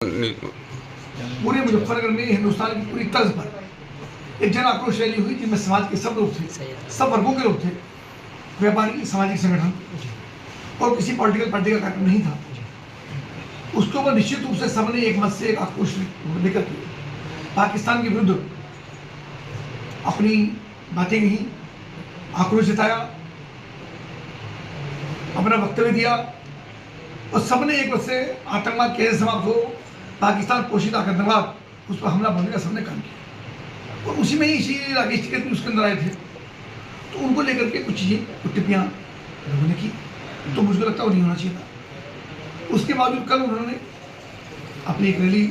पूरे मुजफ्फरनगर में हिंदुस्तान की पूरी तर्ज पर एक जन आक्रोश रैली हुई जिसमें समाज के सब लोग थे, सब वर्गों के लोग थे, व्यापारी, सामाजिक संगठन और किसी पॉलिटिकल पार्टी का कार्यक्रम नहीं था। उसके ऊपर निश्चित रूप से सबने एक मत से एक आक्रोश लेकर के पाकिस्तान के विरुद्ध अपनी बातें कही, आक्रोश जताया, अपना वक्तव्य दिया और सबने एक मत से आतंकवाद कैसे समाप्त हो, पाकिस्तान पोषित आतंकवाद, उस पर हमला बोलने का सबने काम किया। और उसी में ही श्री राकेश टिकैत भी उसके अंदर आए थे, तो उनको लेकर के कुछ चीज़ें, कुछ टिप्पणियाँ लोगों ने की, तो मुझको लगता है वो नहीं होना चाहिए था। उसके बावजूद कल उन्होंने अपनी एक रैली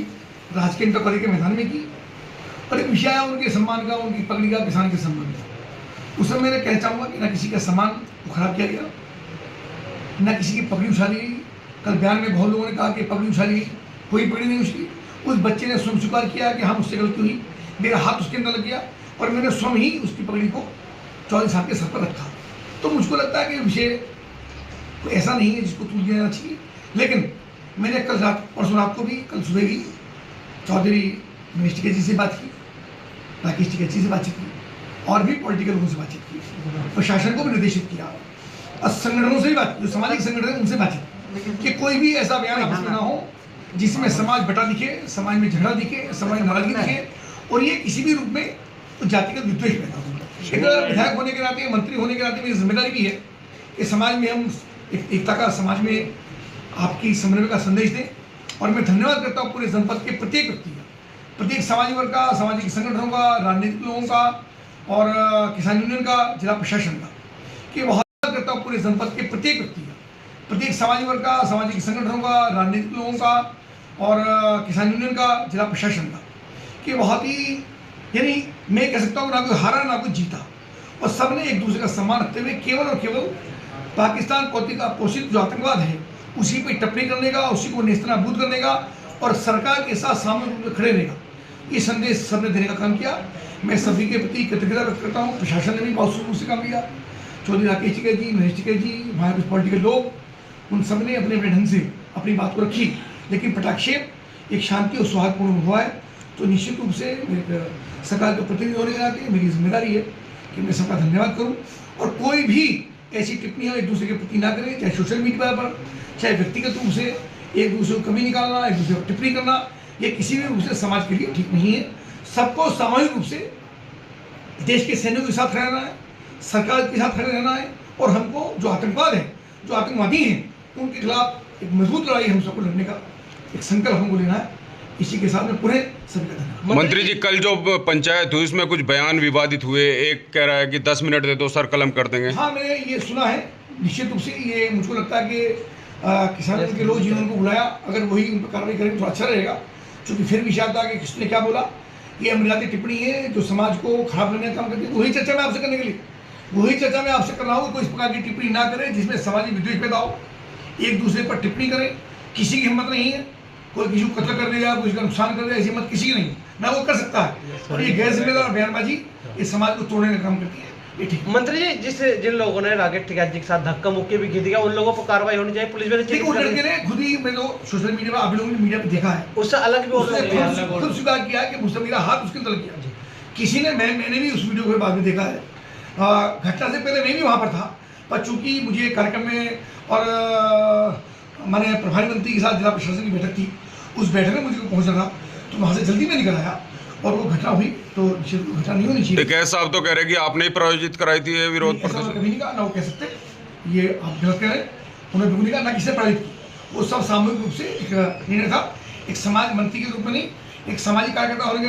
राजकीय इंटर कॉलेज के मैदान में की और एक विषय आया उनके सम्मान का, उनकी पगड़ी का, किसान के सम्मान का। उसमें मैं कहना चाहूँगा कि न किसी का सम्मान को खराब किया गया, न किसी की पगड़ी उछाली गई। कल बयान में बहुत लोगों ने कहा कि पगड़ी उछाली गई, कोई पगड़ी नहीं उछली। उस बच्चे ने स्वयं स्वीकार किया कि हाँ मुझसे गलती हुई, मेरा हाथ उसके अंदर लग गया और मैंने स्वयं ही उसकी पगड़ी को चौधरी साहब के सर पर रखा। तो मुझको लगता है कि विषय कोई ऐसा नहीं है जिसको तूल दिया जाना चाहिए। लेकिन मैंने कल रात, परसों रात को भी, कल सुबह भी चौधरी मनीष टिकैत जी से बात की, राकेश टिकैत जी से बातचीत की और भी पॉलिटिकल लोगों से बातचीत की, प्रशासन को भी निर्देशित किया और संगठनों से भी बात, जो सामाजिक संगठन है उनसे बातचीत कि कोई भी ऐसा बयान आपस में ना हो जिसमें समाज बटा दिखे, समाज में झगड़ा दिखे, समाज में नाराजगी दिखे और ये किसी भी रूप में जातिगत विद्वेष पैदा हो। एक विधायक होने के नाते, मंत्री होने के नाते मेरी जिम्मेदारी भी है कि समाज में हम एकता का, समाज में आपकी समन्वय का संदेश दें। और मैं धन्यवाद करता हूँ पूरे जनपद के प्रत्येक व्यक्ति का, प्रत्येक सामाजिक वर्ग का, सामाजिक संगठनों का, राजनीतिक लोगों का और किसान यूनियन का, जिला प्रशासन का, कि बहुत करता हूँ पूरे जनपद के प्रत्येक व्यक्ति का, प्रत्येक सामाजिक वर्ग का, सामाजिक संगठनों का, राजनीतिक लोगों का और किसान यूनियन का, जिला प्रशासन का, कि बहुत ही, यानी मैं कह सकता हूँ ना कोई हारा ना कोई जीता और सबने एक दूसरे का सम्मान रखते हुए केवल और केवल पाकिस्तान का पोषित जो आतंकवाद है उसी पर टिप्पणी करने का, उसी को नेस्तनाबूद करने का और सरकार के साथ सामूहिक रूप में खड़े रहने का ये संदेश सबने देने का काम किया। मैं सभी के प्रति कृतज्ञता व्यक्त करता हूँ। प्रशासन ने भी बहुत शुरू से काम किया, चौधरी राकेश टिकैत जी, मनीष टिकैत जी, वहाँ कुछ पॉलिटिकल लोग, उन सब ने अपने अपने ढंग से अपनी बात को रखी, लेकिन पटाक्षेप एक शांति और सौहार्दपूर्ण हुआ है। तो निश्चित रूप से सरकार के प्रतिनिधि होने के नाते मेरी जिम्मेदारी है कि मैं सबका धन्यवाद करूं और कोई भी ऐसी टिप्पणियां एक दूसरे के प्रति ना करें, चाहे सोशल मीडिया पर, चाहे व्यक्तिगत रूप से एक दूसरे को कमी निकालना, एक दूसरे को टिप्पणी करना, ये किसी भी रूप से समाज के लिए ठीक नहीं है। सबको सामूहिक रूप से देश के सैनिकों के साथ खड़े रहना है, सरकार के साथ खड़े रहना है और हमको जो आतंकवाद है, जो आतंकवादी हैं, उनके खिलाफ एक मजबूत लड़ाई हम सबको लड़ने का एक संकल्प हमको लेना है। इसी के साथ में पूरे सभी का धन्यवाद। मंत्री जी, कल जो पंचायत हुई उसमें कुछ बयान विवादित हुए, एक कह रहा है कि 10 मिनट दे दो सर कलम कर देंगे। हाँ, मैंने ये सुना है। निश्चित रूप से ये मुझको लगता है कि किसानों के लोग जिन्होंने उनको बुलाया, अगर वही उन पर कार्रवाई करेंगे तो अच्छा रहेगा, क्योंकि फिर भी शायद आगे किसने क्या बोला, ये अमलाती टिप्पणी है जो समाज को खराब करने का काम करती है। वही चर्चा मैं आपसे करने के लिए, वही चर्चा मैं आपसे कर रहा हूँ। कोई इस प्रकार की टिप्पणी ना करें जिसमें समाजी विद्वेष पैदा हो, एक दूसरे पर टिप्पणी करें। किसी की हिम्मत नहीं है कोई किसी को कत्ल कर देगा, किसी का नुकसान कर देगा, ऐसी हिम्मत किसी की नहीं, ना वो कर सकता है। और ये गैर जिम्मेदार बयानबाजी इस समाज को तोड़ने का काम करती है, ये ठीक। मंत्री जी, जिन लोगों ने राकेश टिकैत जी के साथ धक्का मुक्की भी की थी, उन लोगों पर कार्रवाई होनी चाहिए। पुलिस में उन लड़के ने खुद ही, मैं तो सोशल मीडिया पर आप लोगों ने मीडिया पर देखा है, उससे अलग भी खुद स्वीकार किया कि मुझसे मेरा हाथ उसके अंदर किया। किसी ने, मैंने भी उस वीडियो को बाद में देखा है। घटना से पहले मैं भी वहाँ पर था, पर चूंकि मुझे कार्यक्रम में और मैंने प्रभारी मंत्री के साथ जिला प्रशासन की बैठक थी, उस बैठक में मुझे पहुंचना था, तो वहाँ से जल्दी में निकल आया और वो घटना हुई। तो घटना नहीं होनी चाहिए। टिकैत साहब तो कह रहे कि आपने ही प्रायोजित कराई थी ये विरोध प्रदर्शन। कभी नहीं कहा, ना वो कह सकते, ये आप गलत कह रहे हैं। उन्होंने बिल्कुल नहीं कहा, ना किसी ने प्रायोजित की। वो सब सामूहिक रूप से एक निर्णय था, एक समाज मंत्री के रूप में नहीं, एक सामाजिक कार्यकर्ता होने के